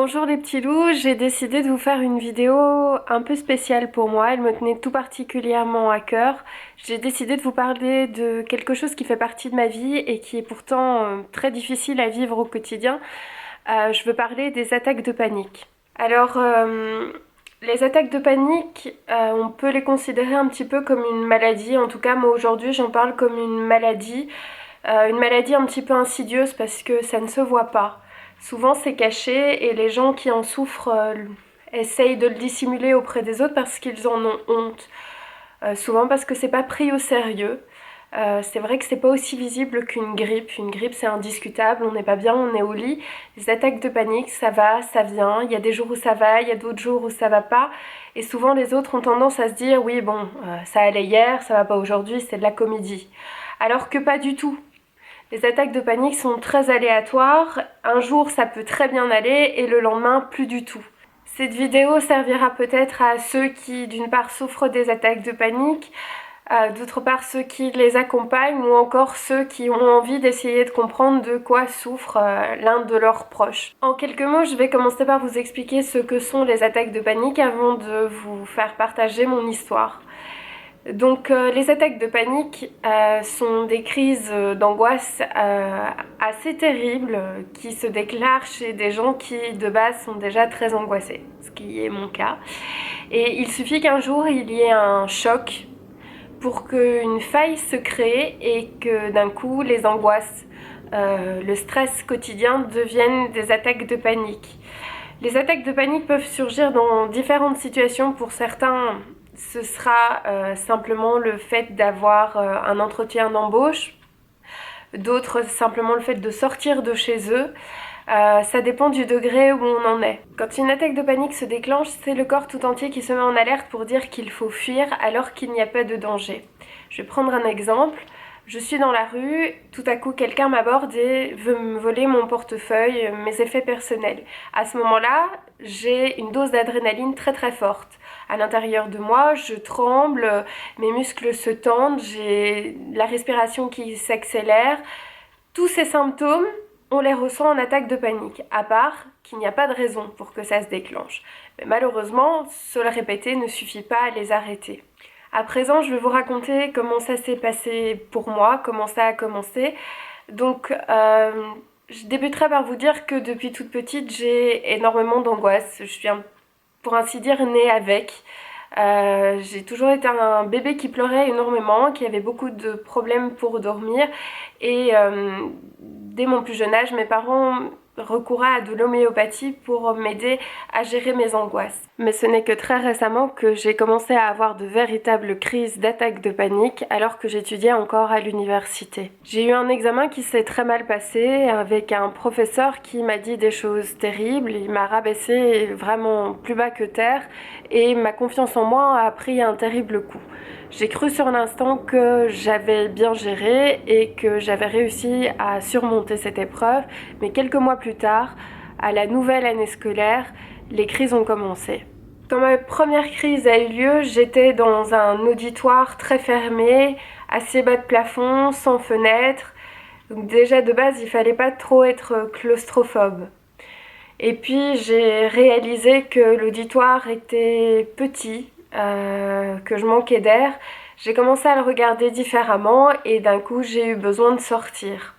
Bonjour les petits loups, j'ai décidé de vous faire une vidéo un peu spéciale pour moi, elle me tenait tout particulièrement à cœur. J'ai décidé de vous parler de quelque chose qui fait partie de ma vie et qui est pourtant très difficile à vivre au quotidien. Je veux parler des attaques de panique. Les attaques de panique, on peut les considérer un petit peu comme une maladie. En tout cas, moi aujourd'hui, j'en parle comme une maladie un petit peu insidieuse parce que ça ne se voit pas. Souvent, c'est caché et les gens qui en souffrent essayent de le dissimuler auprès des autres parce qu'ils en ont honte. Souvent parce que c'est pas pris au sérieux. C'est vrai que c'est pas aussi visible qu'une grippe. Une grippe, c'est indiscutable, on n'est pas bien, on est au lit. Les attaques de panique, ça va, ça vient. Il y a des jours où ça va, il y a d'autres jours où ça va pas. Et souvent, les autres ont tendance à se dire, oui, bon, ça allait hier, ça va pas aujourd'hui, c'est de la comédie. Alors que pas du tout. Les attaques de panique sont très aléatoires. Un jour, ça peut très bien aller et le lendemain, plus du tout. Cette vidéo servira peut-être à ceux qui, d'une part, souffrent des attaques de panique, d'autre part ceux qui les accompagnent ou encore ceux qui ont envie d'essayer de comprendre de quoi souffre l'un de leurs proches. En quelques mots, je vais commencer par vous expliquer ce que sont les attaques de panique avant de vous faire partager mon histoire. Donc les attaques de panique sont des crises d'angoisse assez terribles qui se déclarent chez des gens qui de base sont déjà très angoissés, ce qui est mon cas. Et il suffit qu'un jour il y ait un choc pour qu'une faille se crée et que d'un coup les angoisses, le stress quotidien deviennent des attaques de panique. Les attaques de panique peuvent surgir dans différentes situations. Pour certains, ce sera simplement le fait d'avoir un entretien d'embauche, d'autres simplement le fait de sortir de chez eux. Ça dépend du degré où on en est. Quand une attaque de panique se déclenche, c'est le corps tout entier qui se met en alerte pour dire qu'il faut fuir alors qu'il n'y a pas de danger. Je vais prendre un exemple. Je suis dans la rue, tout à coup quelqu'un m'aborde et veut me voler mon portefeuille, mes effets personnels. À ce moment-là, j'ai une dose d'adrénaline très très forte. À l'intérieur de moi, je tremble, mes muscles se tendent, j'ai la respiration qui s'accélère. Tous ces symptômes, on les ressent en attaque de panique, à part qu'il n'y a pas de raison pour que ça se déclenche. Mais malheureusement, se le répéter ne suffit pas à les arrêter. À présent, je vais vous raconter comment ça s'est passé pour moi, comment ça a commencé. Donc, je débuterai par vous dire que depuis toute petite, j'ai énormément d'angoisse. Je suis, pour ainsi dire, née avec. J'ai toujours été un bébé qui pleurait énormément, qui avait beaucoup de problèmes pour dormir. Et dès mon plus jeune âge, mes parents recouraient à de l'homéopathie pour m'aider à gérer mes angoisses. Mais ce n'est que très récemment que j'ai commencé à avoir de véritables crises d'attaques de panique alors que j'étudiais encore à l'université. J'ai eu un examen qui s'est très mal passé avec un professeur qui m'a dit des choses terribles, il m'a rabaissé vraiment plus bas que terre et ma confiance en moi a pris un terrible coup. J'ai cru sur l'instant que j'avais bien géré et que j'avais réussi à surmonter cette épreuve, mais quelques mois plus tard, à la nouvelle année scolaire, les crises ont commencé. Quand ma première crise a eu lieu, j'étais dans un auditoire très fermé, assez bas de plafond, sans fenêtre. Donc déjà de base, il fallait pas trop être claustrophobe. Et puis j'ai réalisé que l'auditoire était petit, que je manquais d'air. J'ai commencé à le regarder différemment et d'un coup j'ai eu besoin de sortir.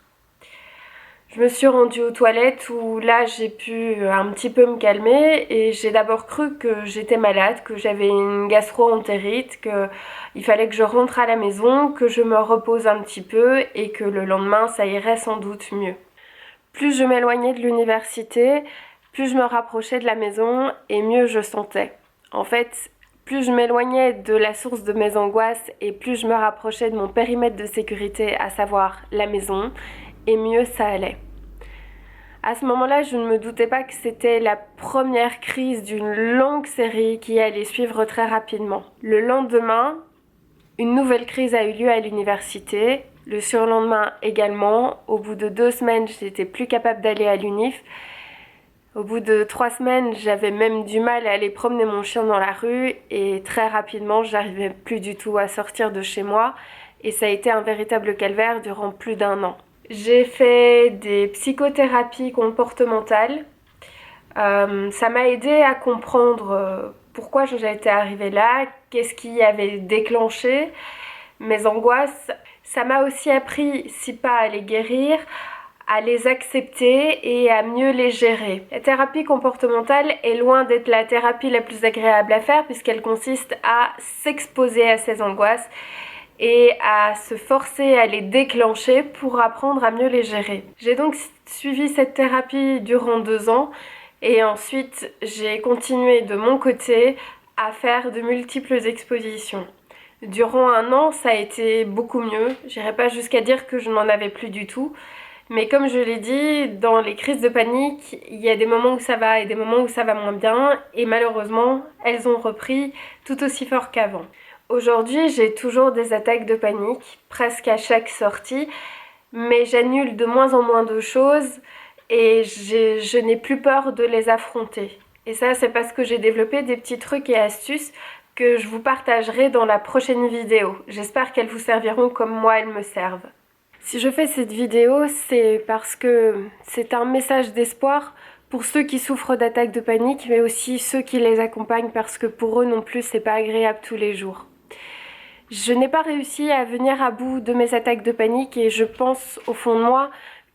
Je me suis rendue aux toilettes où là j'ai pu un petit peu me calmer et j'ai d'abord cru que j'étais malade, que j'avais une gastro-entérite, qu'il fallait que je rentre à la maison, que je me repose un petit peu et que le lendemain ça irait sans doute mieux. Plus je m'éloignais de l'université, plus je me rapprochais de la maison et mieux je sentais. En fait, plus je m'éloignais de la source de mes angoisses et plus je me rapprochais de mon périmètre de sécurité, à savoir la maison, et mieux ça allait. À ce moment-là, je ne me doutais pas que c'était la première crise d'une longue série qui allait suivre très rapidement. Le lendemain, une nouvelle crise a eu lieu à l'université. Le surlendemain également. Au bout de 2 semaines, j'étais plus capable d'aller à l'unif. Au bout de 3 semaines, j'avais même du mal à aller promener mon chien dans la rue et très rapidement, j'arrivais plus du tout à sortir de chez moi et ça a été un véritable calvaire durant plus d'1 an. J'ai fait des psychothérapies comportementales Ça m'a aidé à comprendre pourquoi j'étais arrivée là, qu'est-ce qui avait déclenché mes angoisses. Ça m'a aussi appris, si pas à les guérir, à les accepter et à mieux les gérer. La thérapie comportementale est loin d'être la thérapie la plus agréable à faire puisqu'elle consiste à s'exposer à ses angoisses et à se forcer à les déclencher pour apprendre à mieux les gérer. J'ai donc suivi cette thérapie durant 2 ans et ensuite j'ai continué de mon côté à faire de multiples expositions. Durant 1 an, ça a été beaucoup mieux. J'irai pas jusqu'à dire que je n'en avais plus du tout. Mais comme je l'ai dit, dans les crises de panique, il y a des moments où ça va et des moments où ça va moins bien. Et malheureusement, elles ont repris tout aussi fort qu'avant. Aujourd'hui, j'ai toujours des attaques de panique, presque à chaque sortie. Mais j'annule de moins en moins de choses et je n'ai plus peur de les affronter. Et ça, c'est parce que j'ai développé des petits trucs et astuces que je vous partagerai dans la prochaine vidéo. J'espère qu'elles vous serviront comme moi elles me servent. Si je fais cette vidéo, c'est parce que c'est un message d'espoir pour ceux qui souffrent d'attaques de panique, mais aussi ceux qui les accompagnent parce que pour eux non plus, c'est pas agréable tous les jours. Je n'ai pas réussi à venir à bout de mes attaques de panique et je pense au fond de moi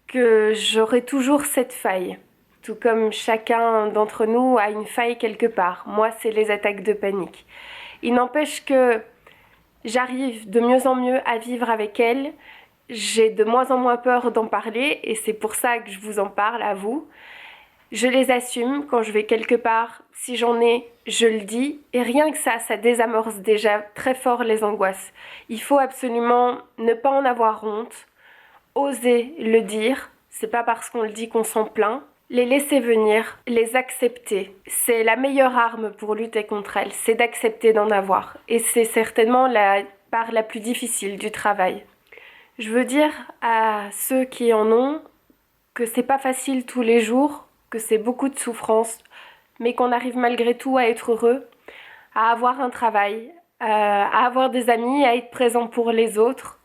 que j'aurai toujours cette faille. Tout comme chacun d'entre nous a une faille quelque part. Moi, c'est les attaques de panique. Il n'empêche que j'arrive de mieux en mieux à vivre avec elles. J'ai de moins en moins peur d'en parler et c'est pour ça que je vous en parle à vous. Je les assume quand je vais quelque part. Si j'en ai, je le dis. Et rien que ça désamorce déjà très fort les angoisses. Il faut absolument ne pas en avoir honte, oser le dire. C'est pas parce qu'on le dit qu'on s'en plaint. Les laisser venir, les accepter. C'est la meilleure arme pour lutter contre elles, c'est d'accepter d'en avoir. Et c'est certainement la part la plus difficile du travail. Je veux dire à ceux qui en ont que c'est pas facile tous les jours, que c'est beaucoup de souffrance, mais qu'on arrive malgré tout à être heureux, à avoir un travail, à avoir des amis, à être présent pour les autres.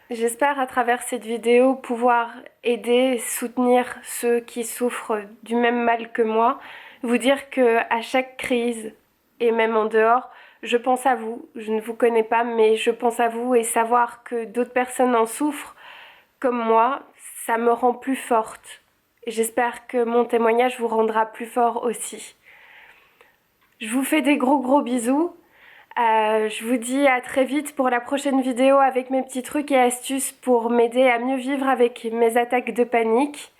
J'espère à travers cette vidéo pouvoir aider, soutenir ceux qui souffrent du même mal que moi, vous dire que à chaque crise, et même en dehors, je pense à vous. Je ne vous connais pas, mais je pense à vous et savoir que d'autres personnes en souffrent, comme moi, ça me rend plus forte. Et j'espère que mon témoignage vous rendra plus fort aussi. Je vous fais des gros bisous. Je vous dis à très vite pour la prochaine vidéo avec mes petits trucs et astuces pour m'aider à mieux vivre avec mes attaques de panique.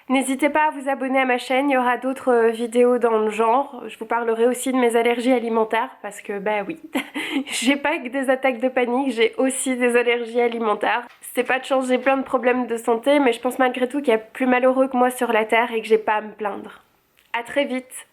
N'hésitez pas à vous abonner à ma chaîne, il y aura d'autres vidéos dans le genre. Je vous parlerai aussi de mes allergies alimentaires parce que bah oui, j'ai pas que des attaques de panique, j'ai aussi des allergies alimentaires. C'est pas de chance, j'ai plein de problèmes de santé, mais je pense malgré tout qu'il y a plus malheureux que moi sur la terre et que j'ai pas à me plaindre. À très vite.